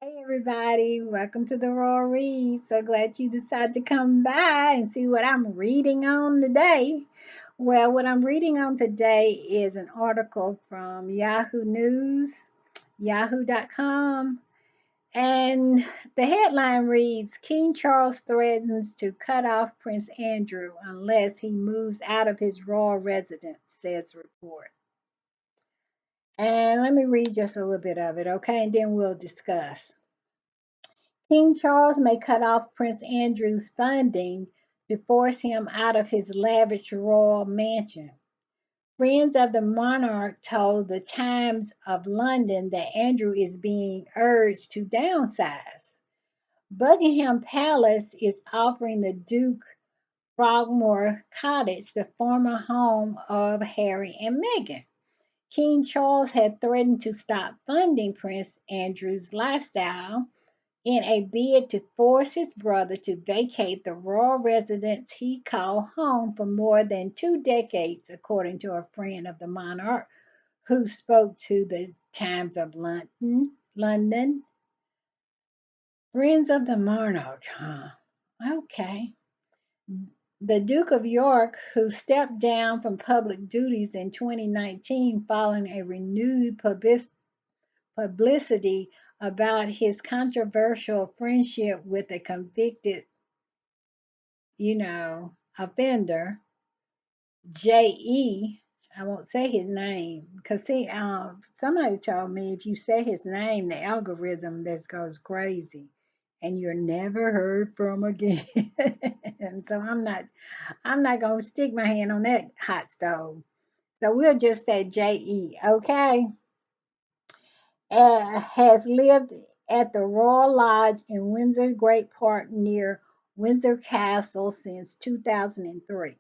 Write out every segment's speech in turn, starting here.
Hey everybody, welcome to the Royal Read. So glad you decided to come by and see what I'm reading on today. Well, what I'm reading on today is an article from Yahoo News, yahoo.com, and the headline reads King Charles threatens to cut off Prince Andrew unless he moves out of his royal residence, says report. And let me read just a little bit of it, okay? And then we'll discuss. King Charles may cut off Prince Andrew's funding to force him out of his lavish royal mansion. Friends of the monarch told the Times of London that Andrew is being urged to downsize. Buckingham Palace is offering the Duke Frogmore Cottage, the former home of Harry and Meghan. King Charles had threatened to stop funding Prince Andrew's lifestyle in a bid to force his brother to vacate the royal residence he called home for more than 2 decades, according to a friend of the monarch who spoke to the Times of London. Friends of the monarch, huh? Okay. The Duke of York, who stepped down from public duties in 2019 following a renewed publicity about his controversial friendship with a convicted, offender, J.E. I won't say his name because see, somebody told me if you say his name, the algorithm just goes crazy, and you're never heard from again. And so I'm not gonna stick my hand on that hot stove. So we'll just say J.E. Okay, has lived at the Royal Lodge in Windsor Great Park near Windsor Castle since 2003.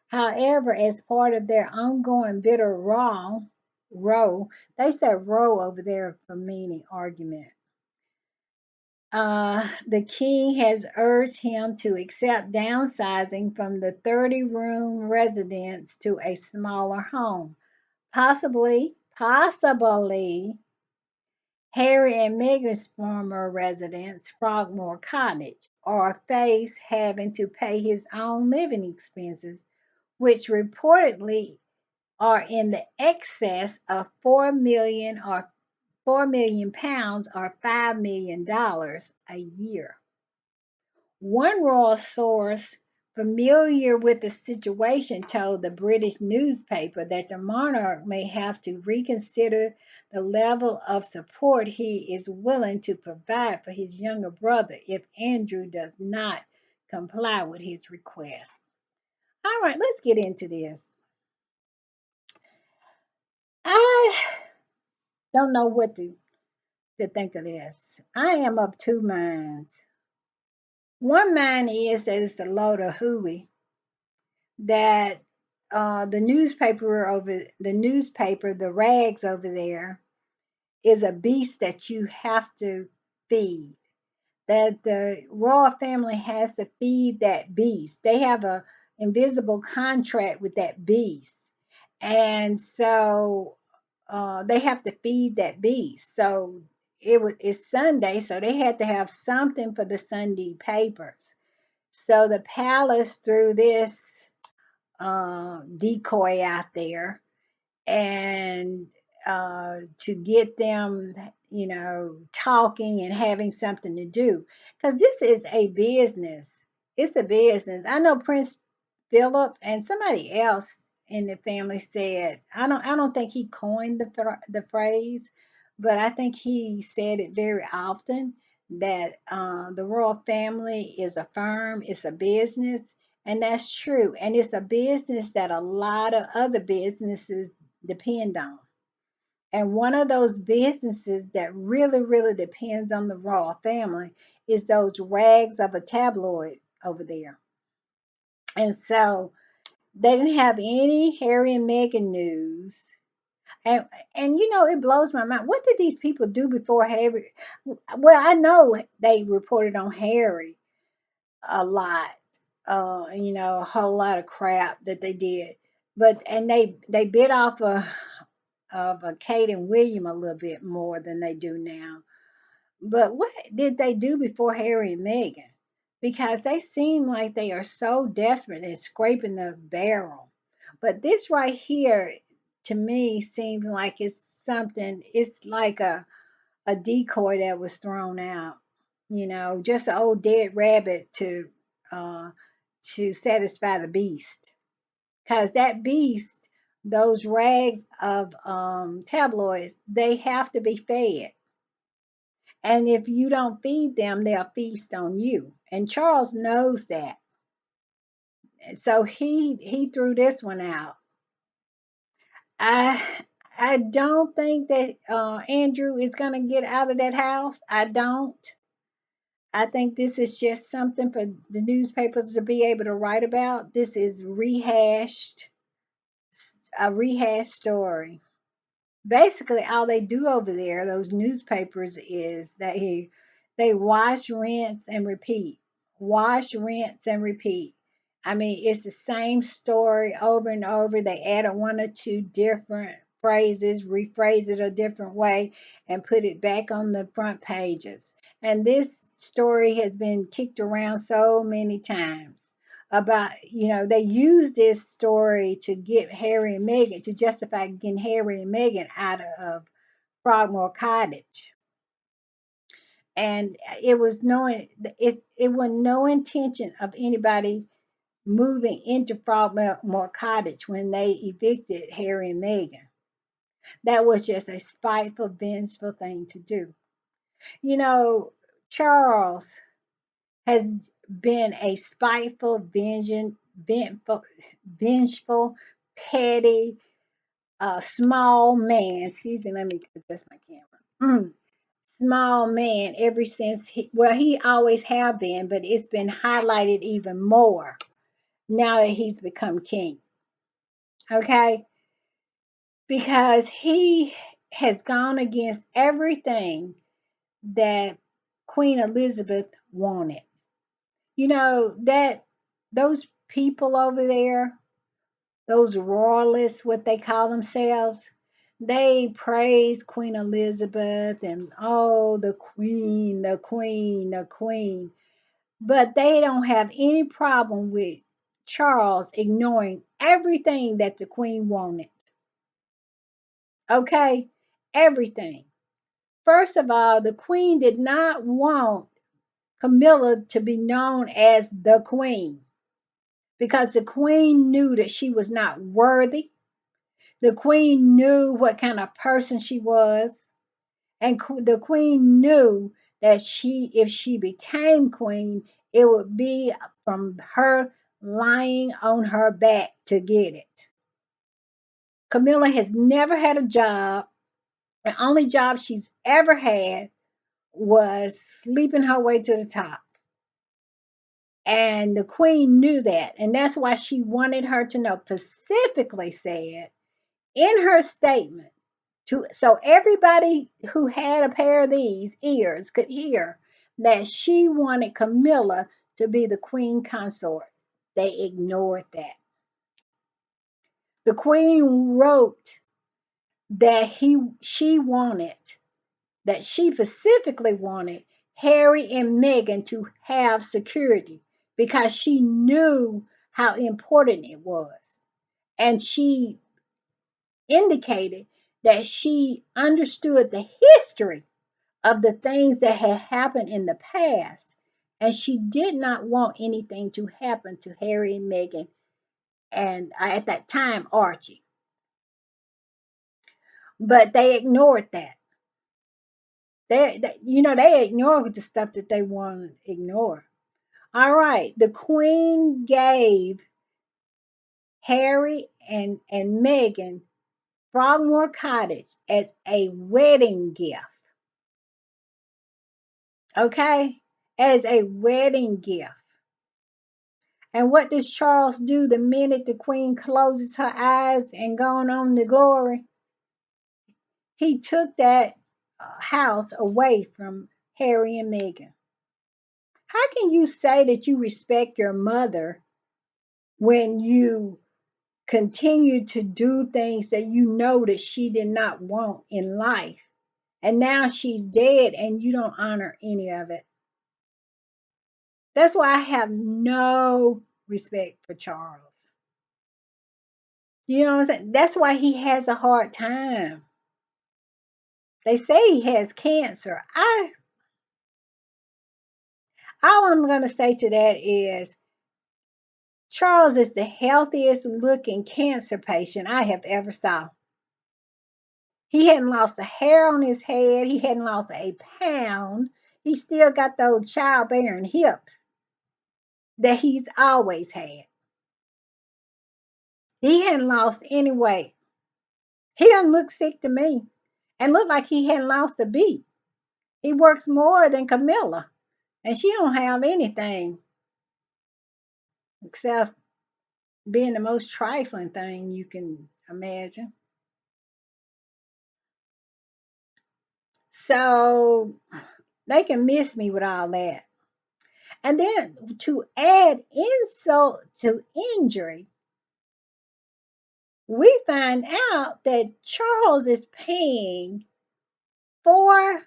However, as part of their ongoing bitter row, they said row over there for meaning argument. The king has urged him to accept downsizing from the 30-room residence to a smaller home, possibly Harry and Meghan's former residence, Frogmore Cottage, or face having to pay his own living expenses, which reportedly are in the excess of 4 million or £4 million or $5 million a year. One royal source familiar with the situation told the British newspaper that the monarch may have to reconsider the level of support he is willing to provide for his younger brother if Andrew does not comply with his request. All right, let's get into this. I don't know what to think of this. I am of two minds. One mind is that it's a load of hooey that the rags over there, is a beast that you have to feed. That the royal family has to feed that beast. They have a invisible contract with that beast, and so they have to feed that beast. So it's Sunday, so they had to have something for the Sunday papers. So the palace threw this decoy out there and to get them, talking and having something to do. Because this is a business. It's a business. I know Prince Philip and somebody else in the family said, I don't think he coined the phrase, but I think he said it very often that the royal family is a firm, it's a business, and that's true. And it's a business that a lot of other businesses depend on. And one of those businesses that really, really depends on the royal family is those rags of a tabloid over there. And so they didn't have any Harry and Meghan news. And it blows my mind. What did these people do before Harry? Well, I know they reported on Harry a lot. A whole lot of crap that they did. But and they bit off of Kate and William a little bit more than they do now. But what did they do before Harry and Meghan? Because they seem like they are so desperate and scraping the barrel. But this right here, to me, seems like it's something, it's like a decoy that was thrown out, just an old dead rabbit uh, to satisfy the beast. Because that beast, those rags of tabloids, they have to be fed. And if you don't feed them, they'll feast on you. And Charles knows that. So he threw this one out. I I don't think that Andrew is gonna get out of that house. I don't. I think this is just something for the newspapers to be able to write about. This is a rehashed story. Basically all they do over there, those newspapers, is they wash, rinse, and repeat. Wash, rinse, and repeat. I mean, it's the same story over and over. They add a one or two different phrases, rephrase it a different way, and put it back on the front pages. And this story has been kicked around so many times about, they use this story to get Harry and Meghan, to justify getting Harry and Meghan out of Frogmore Cottage. And it was no intention of anybody moving into Frogmore Cottage when they evicted Harry and Meghan. That was just a spiteful, vengeful thing to do. You know, Charles has been a spiteful, vengeful, petty, small man. Excuse me, let me adjust my camera. Small man ever since he always have been, but it's been highlighted even more now that he's become king. Okay, because he has gone against everything that Queen Elizabeth wanted. That those people over there, those royalists, what they call themselves, they praise Queen Elizabeth and, oh, the queen, the queen, the queen. But they don't have any problem with Charles ignoring everything that the queen wanted. Okay? Everything. First of all, the queen did not want Camilla to be known as the queen because the queen knew that she was not worthy. The queen knew what kind of person she was, and the queen knew that if she became queen, it would be from her lying on her back to get it. Camilla has never had a job. The only job she's ever had was sleeping her way to the top. And the queen knew that. And that's why she wanted her to know, specifically said in her statement, so everybody who had a pair of these ears could hear that she wanted Camilla to be the queen consort. They ignored that. The queen wrote that she specifically wanted Harry and Meghan to have security because she knew how important it was. And she indicated that she understood the history of the things that had happened in the past. And she did not want anything to happen to Harry and Meghan, and at that time, Archie. But they ignored that. They ignored the stuff that they want to ignore. All right, the Queen gave Harry and Meghan Frogmore Cottage as a wedding gift. Okay, as a wedding gift. And what does Charles do the minute the Queen closes her eyes and gone on to glory? He took that house away from Harry and Meghan. How can you say that you respect your mother when you continue to do things that you know that she did not want in life? And now she's dead and you don't honor any of it. That's why I have no respect for Charles. You know what I'm saying? That's why he has a hard time. They say he has cancer. All I'm gonna say to that is Charles is the healthiest looking cancer patient I have ever saw. He hadn't lost a hair on his head. He hadn't lost a pound. He still got those childbearing hips that he's always had. He hadn't lost any weight. He doesn't look sick to me and look like he hadn't lost a beat. He works more than Camilla, and she don't have anything except being the most trifling thing you can imagine. So they can miss me with all that. And then to add insult to injury, we find out that Charles is paying 4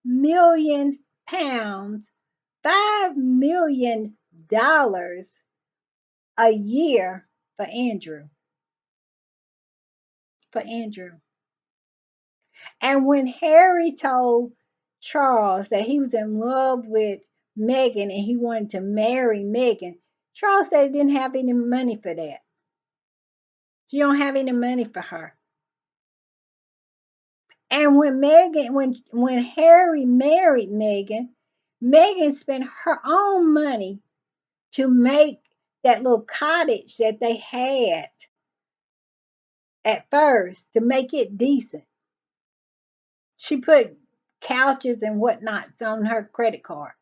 million pounds, $5 million a year for Andrew. For Andrew. And when Harry told Charles that he was in love with Megan and he wanted to marry Megan, Charles said he didn't have any money for that. You don't have any money for her. And when Harry married Megan, Megan spent her own money to make that little cottage that they had at first to make it decent. She put couches and whatnots on her credit card.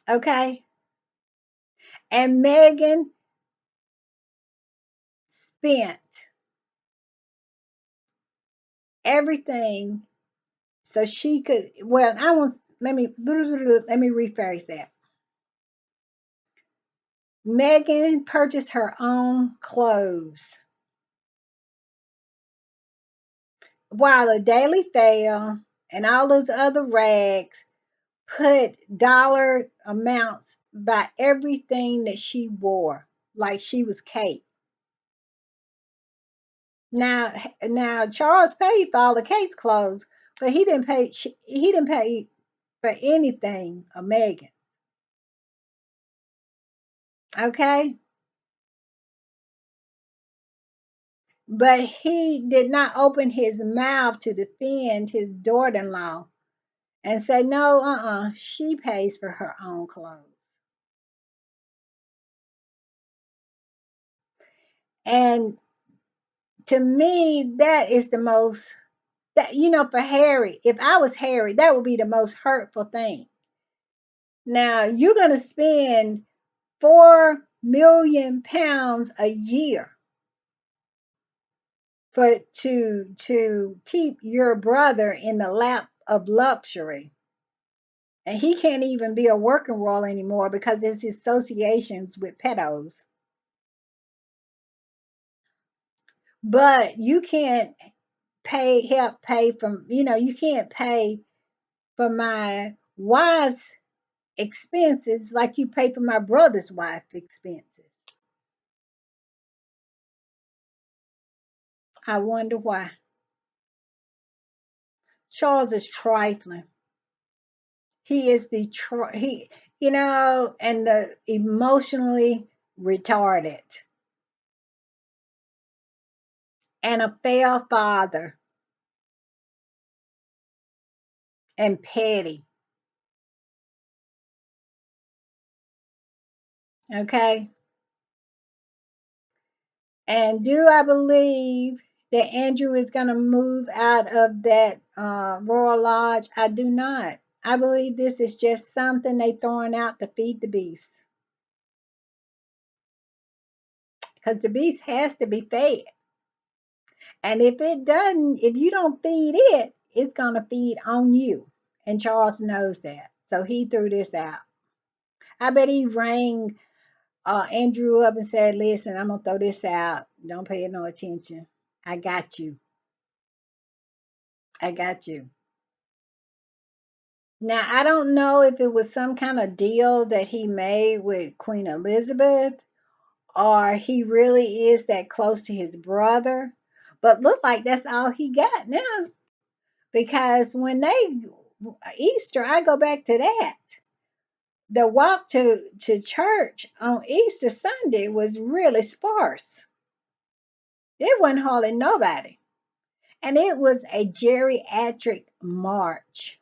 Okay. And Megan spent everything so she could, well, I want, let me rephrase that. Megan purchased her own clothes while the Daily Fail and all those other rags put dollar amounts by everything that she wore, like she was Kate. Now Charles paid for all the Kate's clothes, but he didn't pay for anything of Megan. Okay, but he did not open his mouth to defend his daughter-in-law and say no, she pays for her own clothes. And to me, that is the most, that for Harry, if I was Harry, that would be the most hurtful thing. Now you're gonna spend 4 million pounds a year for to keep your brother in the lap of luxury. And he can't even be a working role anymore because of his associations with pedos. But you can't help pay from, you can't pay for my wife's expenses like you pay for my brother's wife expenses. I wonder why. Charles is trifling. He is and the emotionally retarded and a failed father and petty. Okay. And do I believe that Andrew is going to move out of that Royal Lodge? I do not. I believe this is just something they throwing out to feed the beast. Because the beast has to be fed. And if it doesn't, if you don't feed it, it's going to feed on you. And Charles knows that. So he threw this out. I bet he rang Andrew up and said, listen, I'm going to throw this out. Don't pay it no attention. I got you. I got you. Now, I don't know if it was some kind of deal that he made with Queen Elizabeth or he really is that close to his brother, but look like that's all he got now. Because when they Easter, I go back to that. The walk to church on Easter Sunday was really sparse. It wasn't hardly nobody. And it was a geriatric march.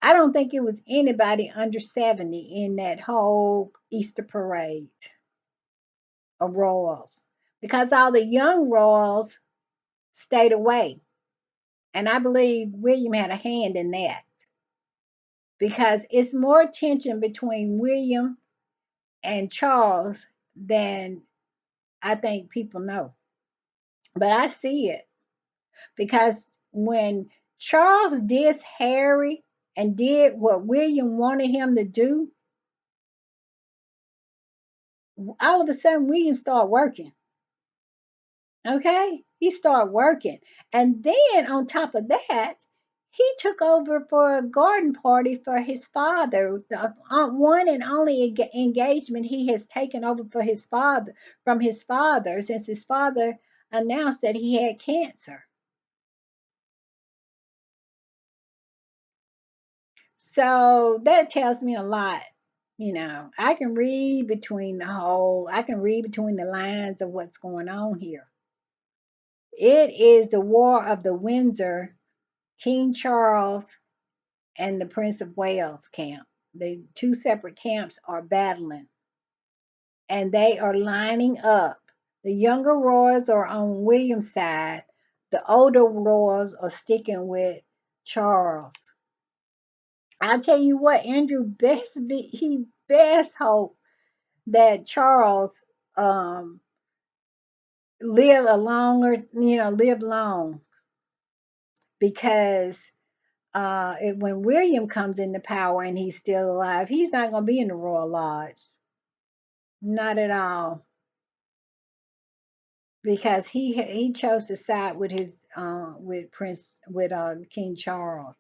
I don't think it was anybody under 70 in that whole Easter parade of royals because all the young royals stayed away. And I believe William had a hand in that because it's more tension between William and Charles than I think people know. But I see it because when Charles dissed Harry and did what William wanted him to do, all of a sudden William started working. Okay, he started working, and then on top of that, he took over for a garden party for his father, the one and only engagement he has taken over for his father from his father since his father announced that he had cancer. So that tells me a lot. I can read between I can read between the lines of what's going on here. It is the War of the Windsor, King Charles and the Prince of Wales camp. The two separate camps are battling and they are lining up. The younger royals are on William's side. The older royals are sticking with Charles. I'll tell you what, Andrew he best hope that Charles live a longer, live long because when William comes into power and he's still alive, he's not going to be in the Royal Lodge. Not at all, because he chose to side with his with King Charles.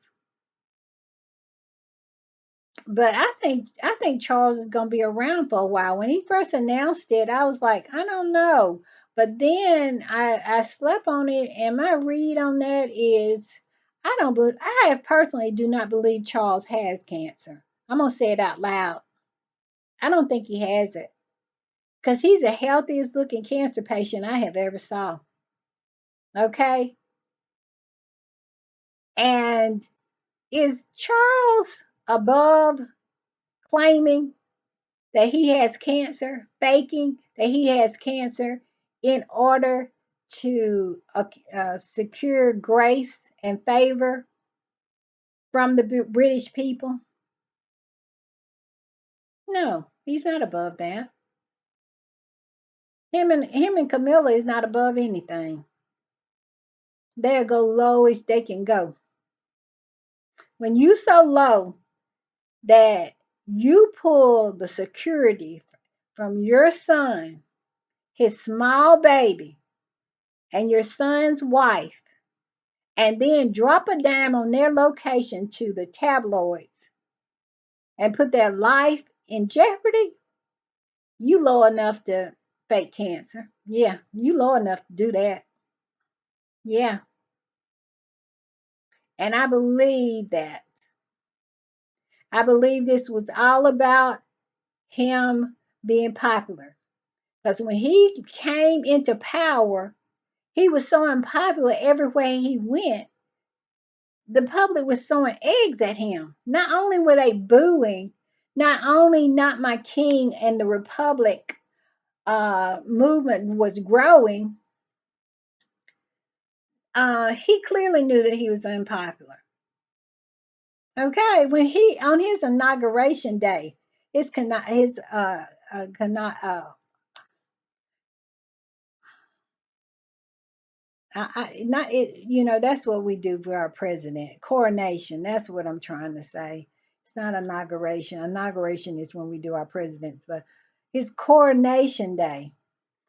But I think Charles is going to be around for a while. When he first announced it, I was like, I don't know. But then I slept on it, and my read on that is I personally do not believe Charles has cancer. I'm gonna say it out loud. I don't think he has it because he's the healthiest looking cancer patient I have ever saw. Okay, and is Charles above claiming that he has cancer, faking that he has cancer in order to secure grace and favor from the British people? No, he's not above that. Him and Camilla is not above anything. They'll go low as they can go. When you so low that you pull the security from your son, his small baby, and your son's wife, and then drop a dime on their location to the tabloids and put their life in jeopardy, you low enough to fake cancer. Yeah, you low enough to do that. Yeah, and I believe that. I believe this was all about him being popular. Because when he came into power, he was so unpopular everywhere he went. The public was throwing eggs at him. Not only were they booing, not only not my king and the republic movement was growing, he clearly knew that he was unpopular. Okay, when he on his inauguration day, his not it, that's what we do for our president. Coronation. That's what I'm trying to say. It's not inauguration. Inauguration is when we do our presidents, but his coronation day,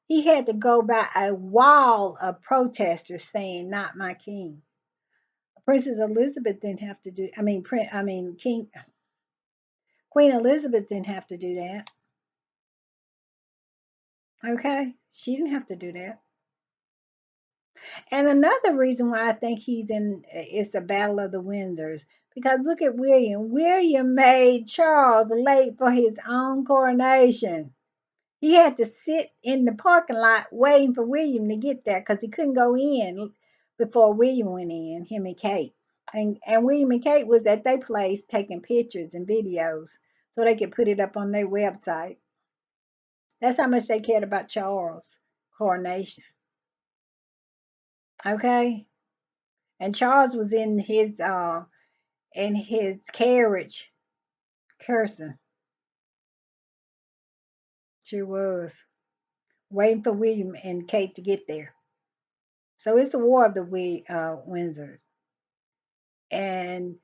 he had to go by a wall of protesters saying, "Not my king." Princess Elizabeth didn't have to do. I mean, King Queen Elizabeth didn't have to do that. Okay, she didn't have to do that. And another reason why I think he's in it's a battle of the Windsors because look at William. William made Charles late for his own coronation. He had to sit in the parking lot waiting for William to get there because he couldn't go in before William went in, him and Kate. And William and Kate was at their place taking pictures and videos so they could put it up on their website. That's how much they cared about Charles' coronation. Okay? And Charles was in his carriage cursing. Sure was. Waiting for William and Kate to get there. So it's a war of the Windsors. And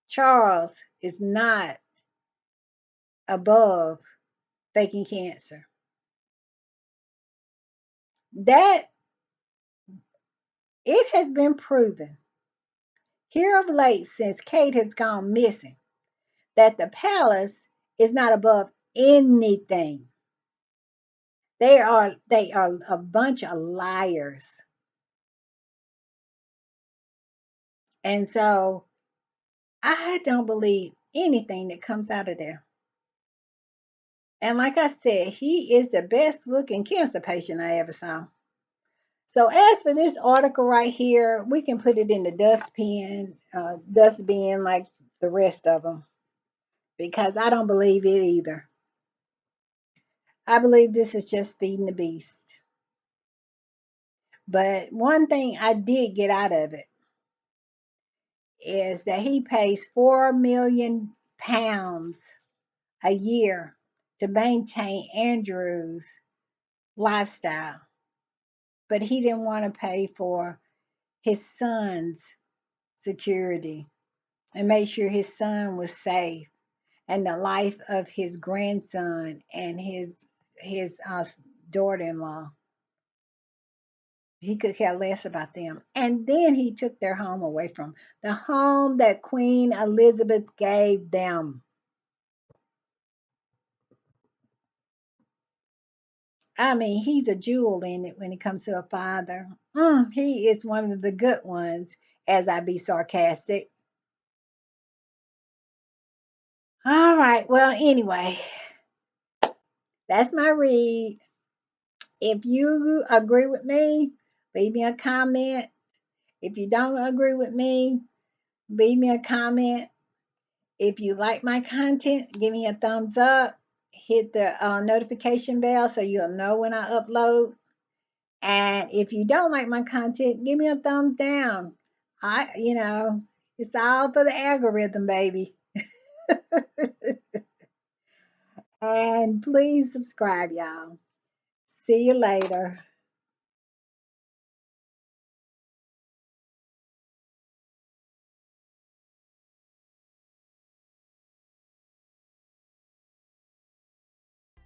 Charles is not above faking cancer. That it has been proven here of late since Kate has gone missing that the palace is not above anything. They are a bunch of liars. And so I don't believe anything that comes out of there. And like I said, he is the best looking cancer patient I ever saw. So as for this article right here, we can put it in the dustbin like the rest of them because I don't believe it either. I believe this is just feeding the beast. But one thing I did get out of it is that he pays £4 million a year to maintain Andrew's lifestyle, but he didn't want to pay for his son's security and make sure his son was safe and the life of his grandson and his daughter-in-law. He could care less about them. And then he took their home away from the home that Queen Elizabeth gave them. I mean, he's a jewel in it when it comes to a father. He is one of the good ones, as I be sarcastic. All right. Well, anyway, that's my read. If you agree with me, leave me a comment. If you don't agree with me, leave me a comment. If you like my content, give me a thumbs up. Hit the notification bell so you'll know when I upload. And if you don't like my content, give me a thumbs down. It's all for the algorithm, baby. And please subscribe, y'all. See you later.